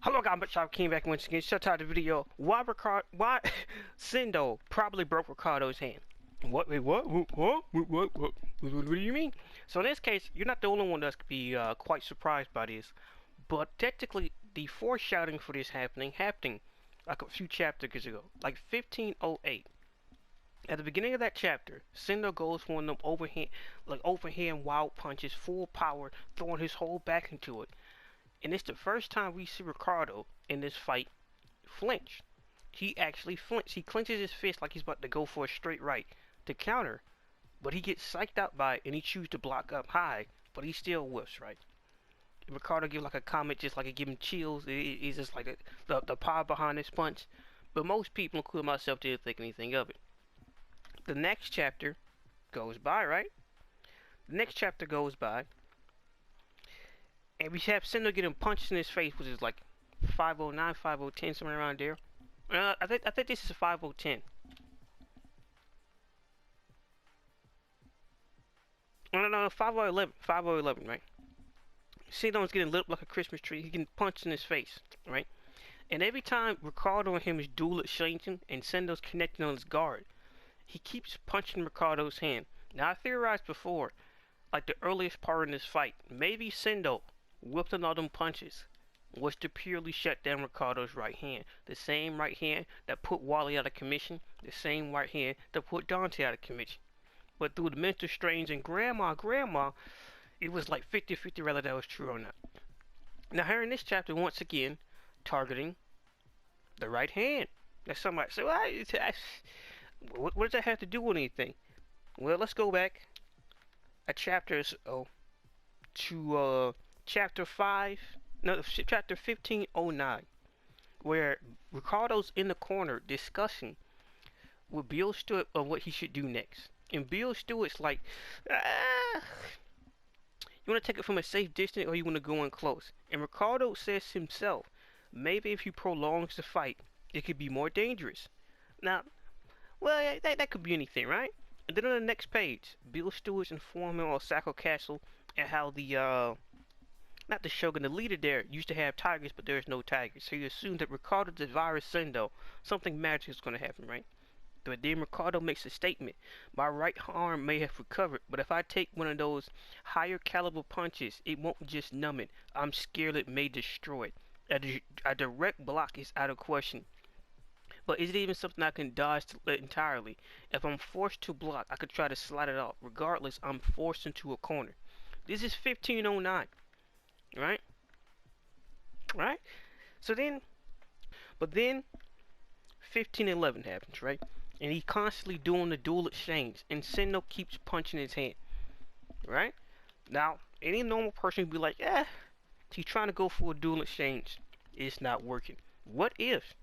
Hello guys, but I came back once again. Shut out the video. Why Sendo probably broke Ricardo's hand? What? Wait, what? What do you mean? So in this case, you're not the only one that's could be quite surprised by this. But technically, the foreshadowing for this happening like a few chapters ago, like 1508. At the beginning of that chapter, Sendo goes for one of them overhand wild punches, full power, throwing his whole back into it. And it's the first time we see Ricardo in this fight flinch. He actually flinches. He clenches his fist like he's about to go for a straight right to counter, but he gets psyched out by it and he chooses to block up high, but he still whiffs right. Ricardo gives like a comment, just like it give him chills. It's just like the power behind this punch. But most people, including myself, didn't think anything of it. The next chapter goes by, right? The next chapter goes by, and we have Sendo getting punched in his face, which is like 509, 5010, somewhere around there. I think this is 5010. No, 5011, 5011, right? Sendo's getting lit up like a Christmas tree. He getting punched in his face, right? And every time Ricardo and him is dual exchanging, and Sendo's connecting on his guard, he keeps punching Ricardo's hand. Now I theorized before, like the earliest part in this fight, maybe Sendo whipping all them punches was to purely shut down Ricardo's right hand. The same right hand that put Wally out of commission, the same right hand that put Dante out of commission. But through the mental strains and grandma, it was like 50-50 whether that was true or not. Now here in this chapter, once again, targeting the right hand. Now somebody say, well, what does that have to do with anything? Well, let's go back a chapter to chapter 1509, where Ricardo's in the corner discussing with Bill Stewart on what he should do next. And Bill Stewart's like, you want to take it from a safe distance or you want to go in close? And Ricardo says himself, maybe if he prolongs the fight, it could be more dangerous. Now, well, that could be anything, right? And then on the next page, Bill Stewart's informing on Osaka Castle and how the not the Shogun, the leader there used to have tigers, but there's no tigers. So you assume that Ricardo devoured Sendo. Something magic is going to happen, right? But then Ricardo makes a statement. My right arm may have recovered, but if I take one of those higher caliber punches, it won't just numb it. I'm scared it may destroy it. A direct block is out of question. But is it even something I can dodge entirely? If I'm forced to block, I could try to slide it off. Regardless, I'm forced into a corner. This is 1509. Right? Right? So then, but then 1511 happens, right? And he's constantly doing the dual exchange, and Sendo keeps punching his hand. Right? Now, any normal person would be like, he's trying to go for a dual exchange. It's not working. What if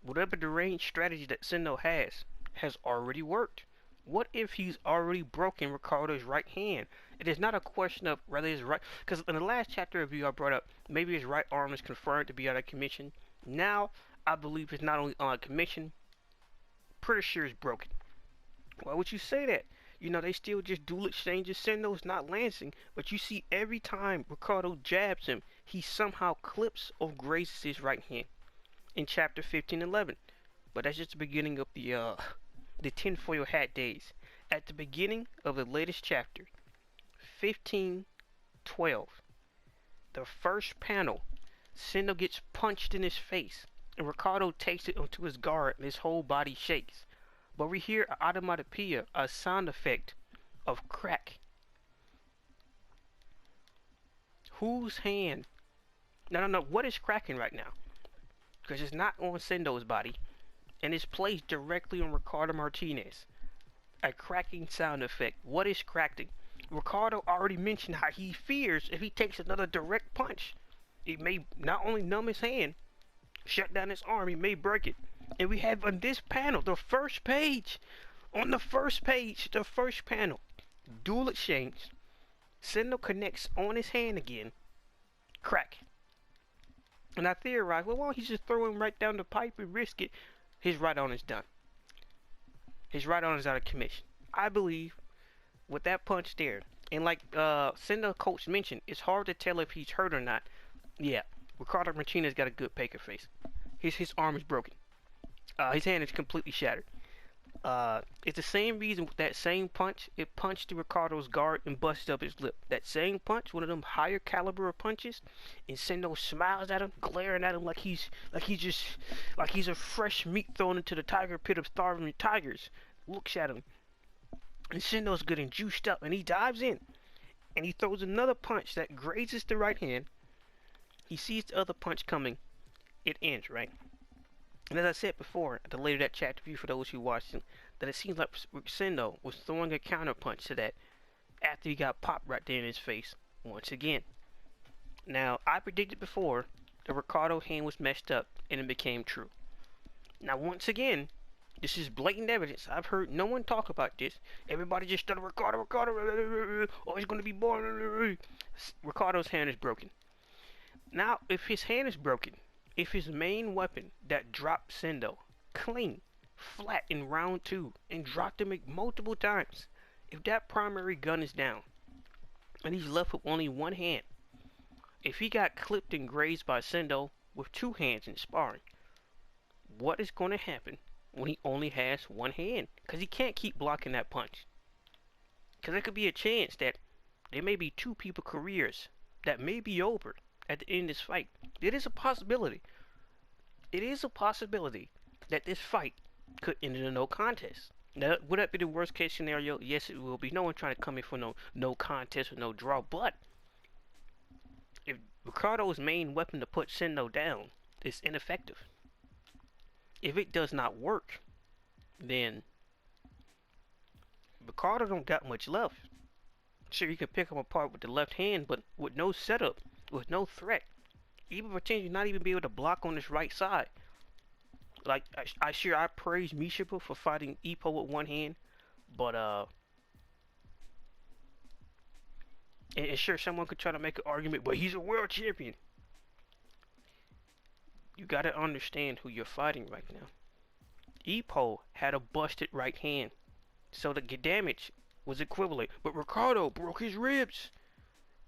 whatever the range strategy that Sendo has already worked? What if he's already broken Ricardo's right hand? It is not a question of whether his right, because in the last chapter review I brought up, maybe his right arm is confirmed to be out of commission. Now, I believe it's not only on commission, pretty sure it's broken. Why would you say that? You know, they still just dual exchanges. Sendo's not lancing, but you see every time Ricardo jabs him, he somehow clips or grazes his right hand in chapter 1511. But that's just the beginning of the tinfoil hat days. At the beginning of the latest chapter, 1512, the first panel, Sendo gets punched in his face, and Ricardo takes it onto his guard, and his whole body shakes. But we hear an automatopoeia, a sound effect of crack. Whose hand? No, what is cracking right now? Because it's not on Sendo's body, and it's placed directly on Ricardo Martinez. A cracking sound effect. What is cracking? Ricardo already mentioned how he fears if he takes another direct punch, it may not only numb his hand, shut down his arm, he may break it. And we have on this panel, the first page, the first panel, dual exchange. Sendo connects on his hand again. Crack. And I theorize, well, why don't he just throw him right down the pipe and risk it? His right arm is done. His right arm is out of commission. I believe with that punch there, and like Sendo coach mentioned, it's hard to tell if he's hurt or not. Yeah, Ricardo Martinez got a good poker face. His arm is broken. His hand is completely shattered. It's the same reason with that same punch, it punched through Ricardo's guard and busted up his lip. That same punch, one of them higher caliber of punches, and Sendo smiles at him, glaring at him like he's a fresh meat thrown into the tiger pit of starving tigers. Looks at him, and Sendo's getting juiced up, and he dives in, and he throws another punch that grazes the right hand. He sees the other punch coming. It ends, right? And as I said before, at the later that chapter view for those who watched it, that it seems like Sendo was throwing a counter punch to that after he got popped right there in his face once again. Now, I predicted before that Ricardo's hand was messed up, and it became true. Now, once again, this is blatant evidence. I've heard no one talk about this. Everybody just started Ricardo, oh, he's going to be born. Ricardo's hand is broken. Now, if his hand is broken, if his main weapon that dropped Sendo clean, flat in round 2 and dropped him multiple times, if that primary gun is down and he's left with only one hand, if he got clipped and grazed by Sendo with 2 hands in sparring, what is going to happen when he only has one hand? Because he can't keep blocking that punch. Because there could be a chance that there may be 2 people's careers that may be over at the end of this fight. It is a possibility. It is a possibility that this fight could end in a no contest. Now, would that be the worst case scenario? Yes, it will be. No one trying to come in for no contest or no draw. But if Ricardo's main weapon to put Sendo down is ineffective, if it does not work, then Ricardo don't got much left. Sure, you can pick him apart with the left hand, but with no setup, with no threat, even potentially not even be able to block on this right side. Like, I praise Mishiba for fighting Ippo with one hand, but and sure, someone could try to make an argument, but he's a world champion. You gotta understand who you're fighting right now. Ippo had a busted right hand, so the damage was equivalent, but Ricardo broke his ribs.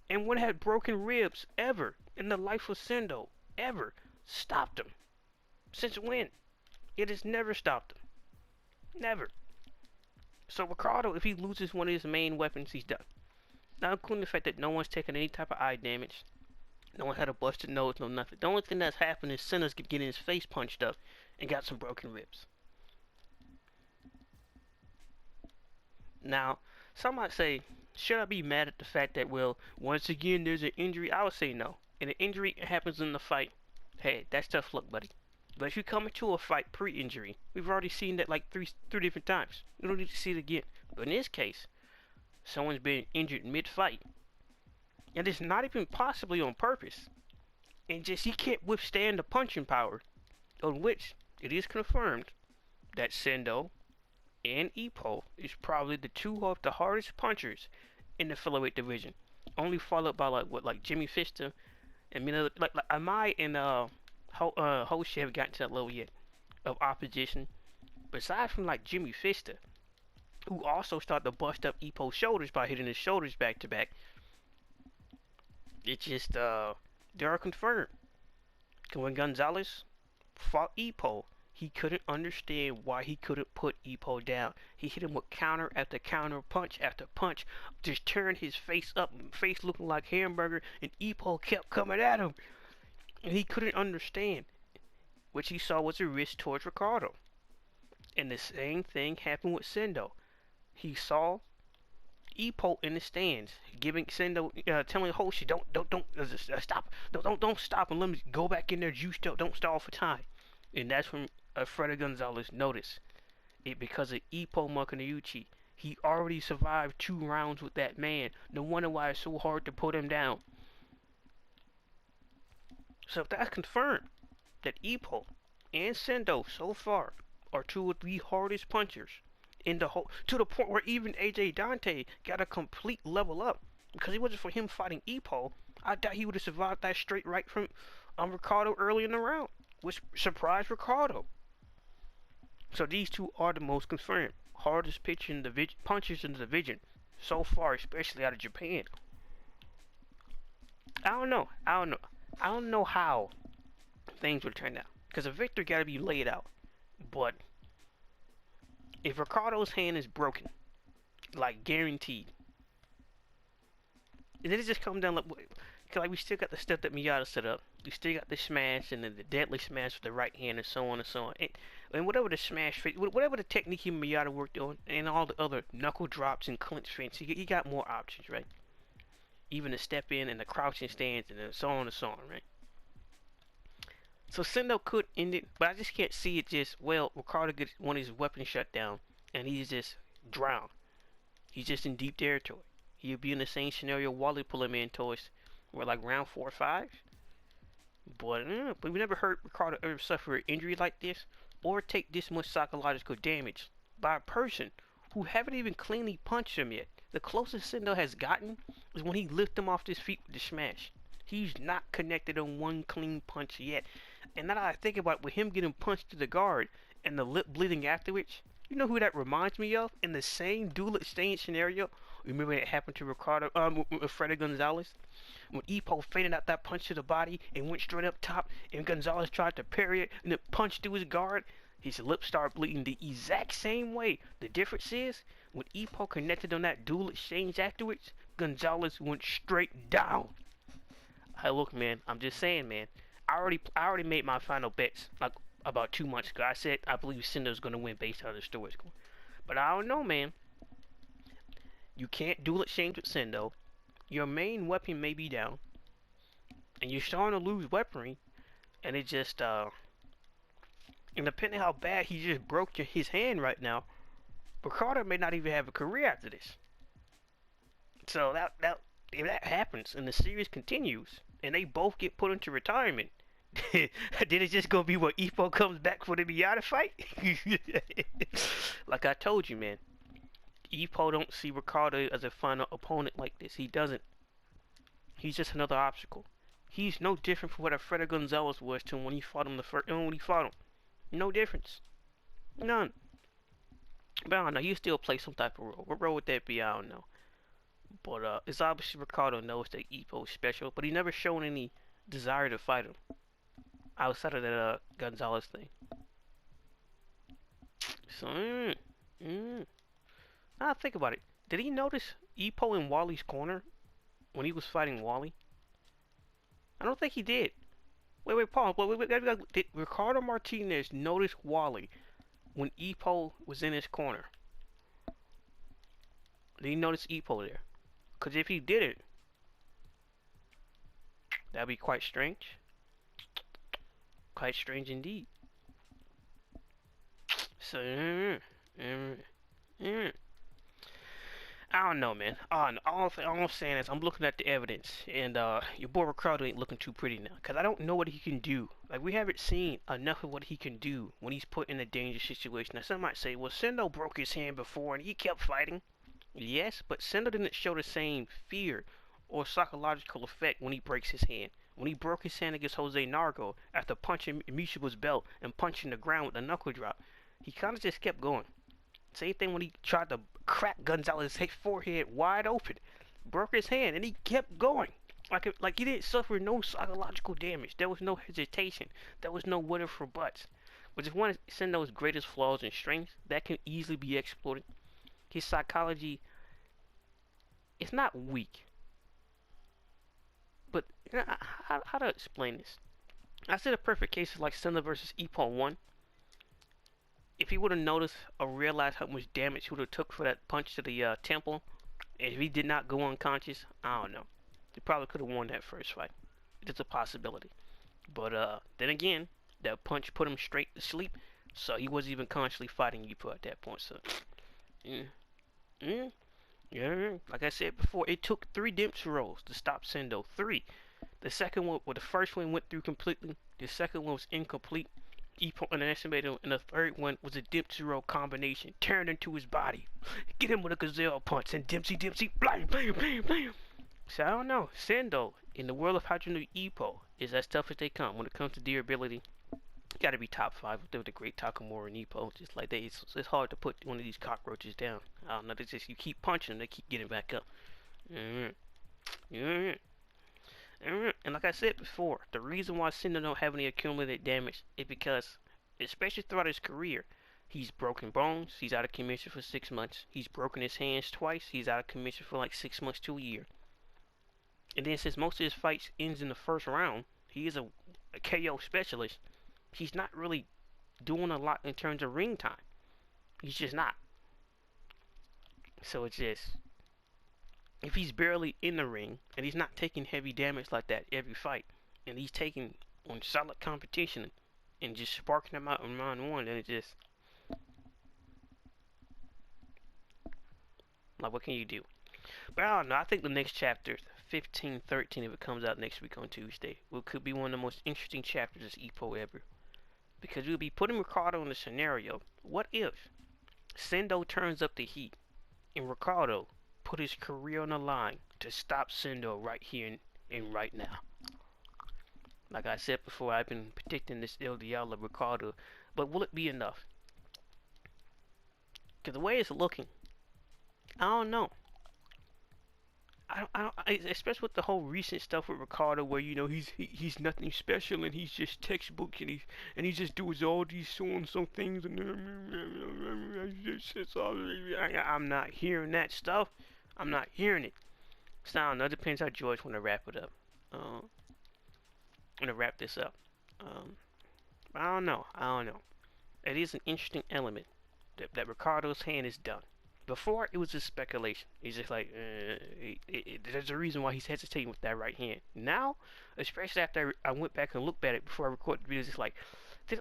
And what had broken ribs ever in the life of Sendo ever stopped him? Since when? It has never stopped him. Never. So Ricardo, if he loses one of his main weapons, he's done. Now, including the fact that no one's taken any type of eye damage. No one had a busted nose, no nothing. The only thing that's happened is Sendo's getting his face punched up and got some broken ribs. Now, some might say, should I be mad at the fact that, well, once again there's an injury? I would say no. And an injury happens in the fight. Hey, that's tough luck, buddy. But if you come into a fight pre-injury, we've already seen that like three different times. You don't need to see it again. But in this case, someone's been injured mid-fight. And it's not even possibly on purpose. And just he can't withstand the punching power, on which it is confirmed that Sendo and Ippo is probably the 2 of the hardest punchers in the featherweight division. Only followed by like Jimmy Fister and like Amai and Hoshi haven't gotten to that level yet of opposition. Besides from like Jimmy Fister, who also started to bust up Ippo's shoulders by hitting his shoulders back to back. It's just they are confirmed. When Gonzalez fought Ippo, he couldn't understand why he couldn't put Ippo down. He hit him with counter after counter, punch after punch, just turned his face up, face looking like hamburger, and Ippo kept coming at him. And he couldn't understand. Which he saw was a risk towards Ricardo. And the same thing happened with Sendo. He saw Ippo in the stands, giving Sendo, telling Hoshi, don't stop, don't stop, and let me go back in there, juiced up, don't stall for time. And that's when Freddy Gonzalez noticed it, because of Ippo Makanayuchi. He already survived 2 rounds with that man. No wonder why it's so hard to put him down. So if that's confirmed, that Ippo and Sendo so far are 2 of the hardest punchers in the whole, to the point where even AJ Dante got a complete level up. Because it wasn't for him fighting Ippo, I doubt he would have survived that straight right from Ricardo early in the round, which surprised Ricardo. So these 2 are the most confirmed hardest punchers in the division so far, especially out of Japan. I don't know. I don't know how things would turn out. Because a victory got to be laid out. But if Ricardo's hand is broken, like guaranteed, and then it just comes down like we still got the stuff that Miyata set up. We still got the smash and then the deadly smash with the right hand and so on and so on. And whatever the smash, whatever the technique Miyata worked on, and all the other knuckle drops and clinch feints, he got more options, right? Even the step in and the crouching stance and so on and so on, right? So Sendo could end it, but I just can't see it just, well, Ricardo gets one of his weapons shut down and he's just drowned. He's just in deep territory. He'll be in the same scenario Wally pull him in towards, like round 4 or 5. But we never heard Ricardo ever suffer an injury like this or take this much psychological damage by a person who haven't even cleanly punched him yet. The closest Sendo has gotten is when he lifted him off his feet with the smash. He's not connected on one clean punch yet. And now that I think about it, with him getting punched to the guard and the lip bleeding afterwards, you know who that reminds me of? In the same dual exchange scenario, remember when it happened to Ricardo, with Freddy Gonzalez? When Ippo feinted out that punch to the body and went straight up top, and Gonzalez tried to parry it and it punched through his guard, his lip started bleeding the exact same way. The difference is, when Ippo connected on that dual exchange afterwards, Gonzalez went straight down. Hey, look, man, I'm just saying, man. I already made my final bets like about 2 months ago. I said I believe Sendo's gonna win based on how the story's going. But I don't know, man. You can't dual exchange with Sendo. Your main weapon may be down, and you're starting to lose weaponry, and it just and depending how bad he just broke his hand right now, Ricardo may not even have a career after this. So if that happens and the series continues and they both get put into retirement, then it's just gonna be what Ippo comes back for the Miyata fight. Like I told you, man, Ippo don't see Ricardo as a final opponent like this. He doesn't. He's just another obstacle. He's no different from what Alfredo Gonzalez was to him when he fought him when he fought him. No difference. None. But I don't know. He still play some type of role. What role would that be? I don't know. But it's obviously Ricardo knows that Ippo is special, but he never shown any desire to fight him outside of that Gonzalez thing. So, now think about it. Did he notice Ippo in Wally's corner when he was fighting Wally? I don't think he did. Wait, Paul. Did Ricardo Martinez notice Wally when Ippo was in his corner? Did he notice Ippo there? Because if he didn't, that'd be quite strange. Quite strange indeed. So, I don't know, man. All I'm saying is I'm looking at the evidence, and your boy Ricardo ain't looking too pretty now. Because I don't know what he can do. Like, we haven't seen enough of what he can do when he's put in a dangerous situation. Now, some might say, well, Sendo broke his hand before, and he kept fighting. Yes, but Sendo didn't show the same fear or psychological effect when he breaks his hand. When he broke his hand against Jose Nargo after punching Mishiba's belt and punching the ground with a knuckle drop, he kind of just kept going. Same thing when he tried to crack Gonzalez's forehead wide open, broke his hand, and he kept going. Like he didn't suffer no psychological damage. There was no hesitation. There was no what if or buts. Which is one of Sendo's greatest flaws and strengths that can easily be exploited. His psychology is not weak. But you know, how to explain this? I said a perfect case is like Sendo versus Ippo 1. If he would have noticed or realized how much damage he would have took for that punch to the temple, and if he did not go unconscious, I don't know. He probably could have won that first fight. It's a possibility. But then again, that punch put him straight to sleep, so he wasn't even consciously fighting Ippo at that point. So, yeah, like I said before, it took 3 Dempsey rolls to stop Sendo. 3. The second one, well, the first one went through completely. The second one was incomplete. Ippo underestimated him, and the third one was a Dempsey roll combination turned into his body. Get him with a gazelle punch, and Dempsey, blam, blam, blam, blam. So I don't know. Sendo, in the world of Hajime Ippo, is as tough as they come. When it comes to durability, you gotta be top 5 with the great Takamura and Ippo. Just like that, it's hard to put one of these cockroaches down. I don't know. They just, you keep punching them, they keep getting back up. And like I said before, the reason why Sendo don't have any accumulated damage is because, especially throughout his career, he's broken bones, he's out of commission for 6 months, he's broken his hands twice, he's out of commission for like 6 months to a year. And then since most of his fights ends in the first round, he is a KO specialist. He's not really doing a lot in terms of ring time. He's just not. So it's just, if he's barely in the ring and he's not taking heavy damage like that every fight, and he's taking on solid competition and just sparking them out in round one, then it just, like, what can you do? But I don't know. I think the next chapter, 15-13, if it comes out next week on Tuesday, could be one of the most interesting chapters of Ippo ever. Because we'll be putting Ricardo in the scenario. What if Sendo turns up the heat and Ricardo put his career on the line to stop Sendo right here and right now? Like I said before, I've been predicting this El Diablo Ricardo, but will it be enough? Because the way it's looking, I don't know. Especially with the whole recent stuff with Ricardo, where you know he's nothing special and he's just textbook and he just does all these so and so things and I'm not hearing that stuff. I'm not hearing it. So I don't know. It depends how George want to wrap it up. I'm gonna wrap this up. I don't know. It is an interesting element that Ricardo's hand is done. Before, it was just speculation. He's just like, there's a reason why he's hesitating with that right hand. Now, especially after I went back and looked at it before I recorded the video, it's just like, I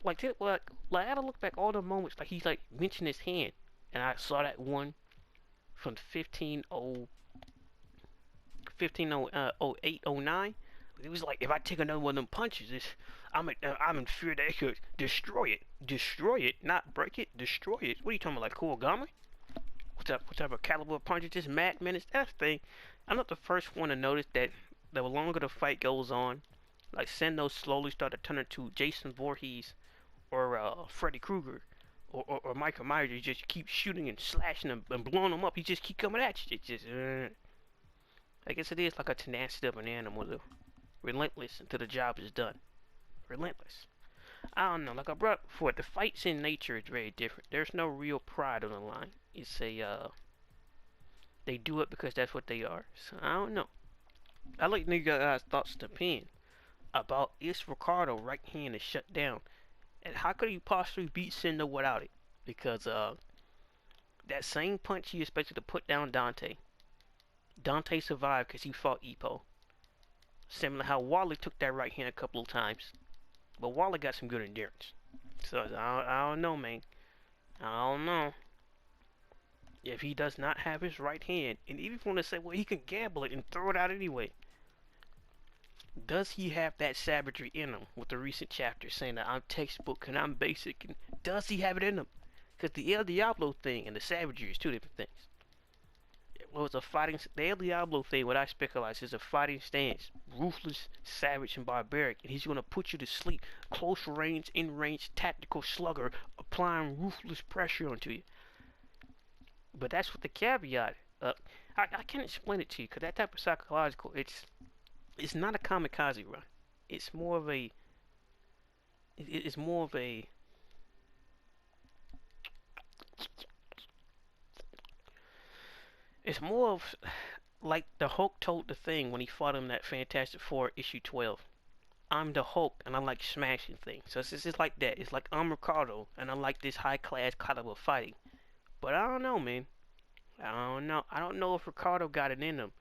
had to look back all the moments, like he's like mentioned his hand, and I saw that one from 150809. It was like, if I take another one of them punches, I'm in fear that it could destroy it, not break it, destroy it. What are you talking about, like Kurogami? What type of caliber of punch is this? Mad Menace? That's the thing. I'm not the first one to notice that the longer the fight goes on, like Sendo slowly start to turn into Jason Voorhees or Freddy Krueger or Michael Myers. You just keep shooting and slashing them and blowing them up. He just keep coming at you. It's just, I guess it is like a tenacity of an animal, though. Relentless until the job is done. Relentless. I don't know. Like I brought before, the fights in nature is very different. There's no real pride on the line. It's they do it because that's what they are. So I don't know. I like to guys' thoughts and opinion about is Ricardo right hand is shut down, and how could he possibly beat Sendo without it? Because that same punch he expected to put down Dante survived because he fought Ippo. Similar how Wally took that right hand a couple of times, but Wally got some good endurance. So I don't know, man. I don't know. If he does not have his right hand, and even if you want to say, well, he can gamble it and throw it out anyway, does he have that savagery in him with the recent chapter saying that I'm textbook and I'm basic, and does he have it in him? Because the El Diablo thing and the savagery is two different things. The El Diablo thing, what I speculate, is a fighting stance, ruthless, savage, and barbaric, and he's going to put you to sleep, close range, in-range, tactical slugger, applying ruthless pressure onto you. But that's with the caveat. I can't explain it to you because that type of psychological, it's not a kamikaze run. It's more of a like the Hulk told the Thing when he fought him that Fantastic Four issue 12. I'm the Hulk and I like smashing things. So it's just like that. It's like I'm Ricardo and I like this high class caliber fighting. But I don't know, man. I don't know if Ricardo got it in him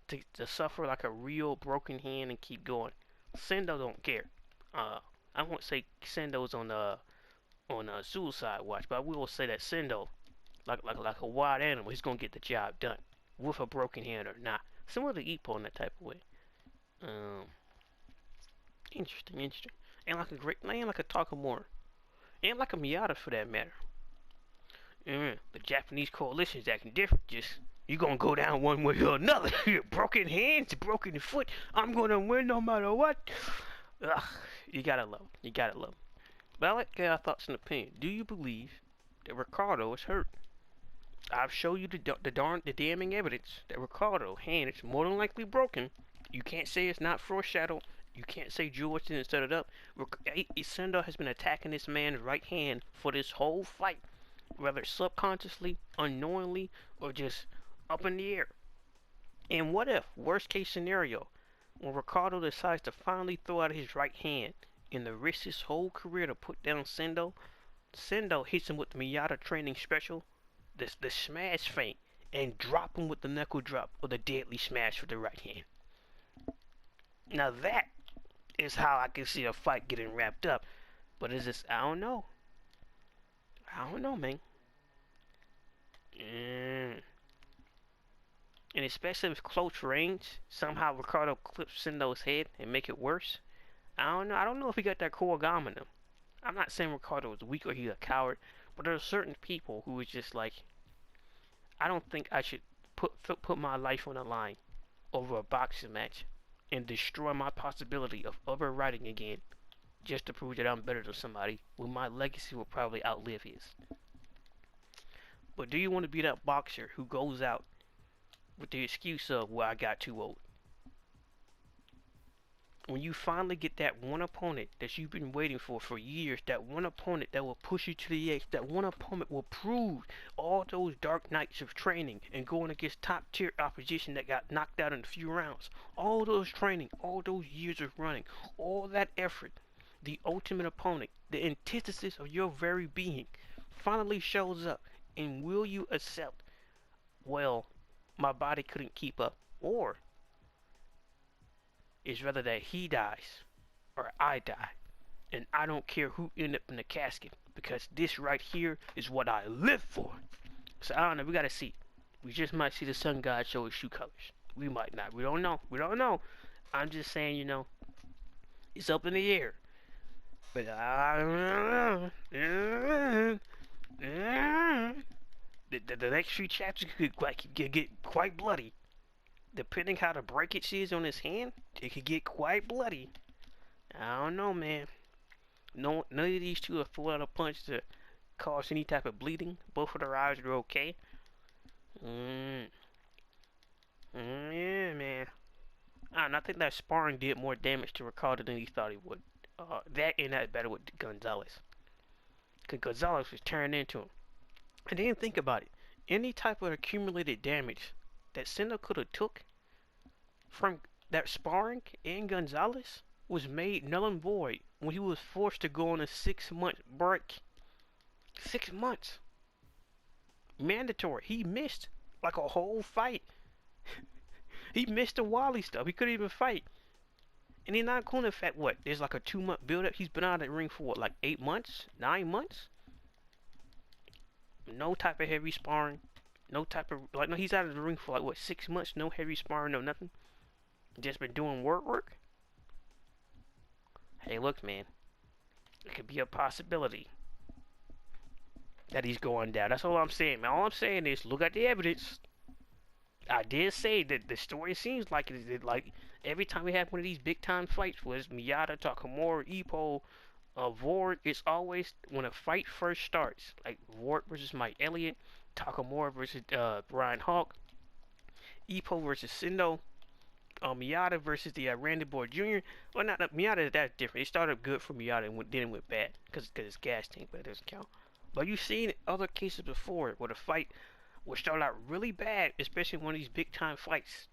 to suffer like a real broken hand and keep going. Sendo don't care. I won't say Sendo's on suicide watch, but I will say that Sendo, like a wild animal, he's gonna get the job done with a broken hand or not. Similar to Ippo in that type of way. Interesting. And like a Takamura, and like a Miata for that matter. The Japanese coalition's acting different. Just, you gonna go down one way or another. Broken hands, broken foot. I'm gonna win no matter what. Ugh, you gotta love him. But I like your thoughts and opinion. Do you believe that Ricardo is hurt? I've shown you the damning evidence that Ricardo's hand is more than likely broken. You can't say it's not foreshadowed. You can't say George didn't set it up. Sendo has been attacking this man's right hand for this whole fight, whether subconsciously, unknowingly, or just up in the air. And what if, worst case scenario, when Ricardo decides to finally throw out his right hand and to risk his whole career to put down Sendo, Sendo hits him with the Miyata training special, the smash feint, and drop him with the knuckle drop or the deadly smash with the right hand. Now that is how I can see a fight getting wrapped up. But is this? I don't know. I don't know, man. And especially with close range, somehow Ricardo clips Sendo's head and make it worse. I don't know. I don't know if he got that Koagama in him. I'm not saying Ricardo is weak or he's a coward, but there are certain people who is just like, I don't think I should put my life on the line over a boxing match and destroy my possibility of ever writing again just to prove that I'm better than somebody when my legacy will probably outlive his. But do you want to be that boxer who goes out with the excuse of, well, I got too old? When you finally get that one opponent that you've been waiting for years, that one opponent that will push you to the edge, that one opponent will prove all those dark nights of training and going against top tier opposition that got knocked out in a few rounds, all those training, all those years of running, all that effort, the ultimate opponent, the antithesis of your very being, finally shows up, and will you accept, well, my body couldn't keep up, or is rather that he dies or I die, and I don't care who end up in the casket, because this right here is what I live for. So I don't know, we gotta see. We just might see the sun god show his shoe colors. We might not. We don't know. We don't know. I'm just saying, you know, it's up in the air. But I don't know. The next few chapters could get quite bloody. Depending how the breakage is on his hand, it could get quite bloody. I don't know, man. No, none of these two have thrown out a punch to cause any type of bleeding. Both of their eyes are okay. Yeah, man. I think that sparring did more damage to Ricardo than he thought he would. That and that battle with Gonzalez. Because Gonzalez was tearing into him. And then think about it. Any type of accumulated damage that Sendo could have took from that sparring and Gonzalez was made null and void when he was forced to go on a 6-month break. 6 months. Mandatory. He missed like a whole fight. He missed the Wally stuff. He couldn't even fight. And he's not cool in fact, what? There's like a 2-month build up. He's been out of the ring for what, like 8 months? 9 months? No type of heavy sparring. No type of, like, no, he's out of the ring for like, what, 6 months? No heavy sparring, no nothing. Just been doing work. Hey, look, man. It could be a possibility that he's going down. That's all I'm saying, man. All I'm saying is, look at the evidence. I did say that the story seems like it is, like, every time we have one of these big time fights, whether it's Miyata, Takamura, Ippo, Vord, it's always when a fight first starts, like Vord versus Mike Elliott, Takamura versus Brian Hawk, Ippo versus Sendo, Miyata versus the Randy Boy Jr. Well, not Miyata. That's different. It started good for Miyata and then it went bad because it's gas tank, but it doesn't count. But you've seen other cases before where the fight would start out really bad, especially one of these big time fights.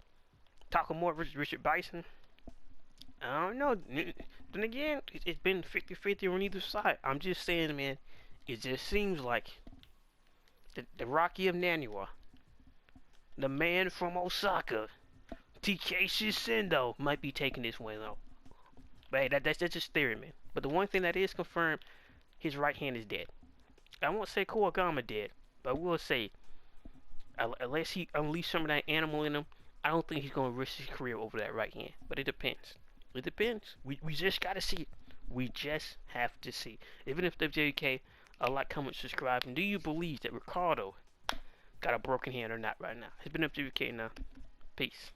Takamura versus Richard Bison. I don't know. Then again, it's been 50-50 on either side. I'm just saying, man. It just seems like the Rocky of Naniwa, the man from Osaka, Takeshi Sendo, might be taking this win though. But hey, that's just theory, man. But the one thing that is confirmed, his right hand is dead. I won't say Koagama dead, but I will say, unless he unleashed some of that animal in him, I don't think he's going to risk his career over that right hand. But it depends. It depends. We just got to see it. We just have to see. Even if WJK, like, comment, subscribe. And do you believe that Ricardo got a broken hand or not right now? It's been WJK now. Peace.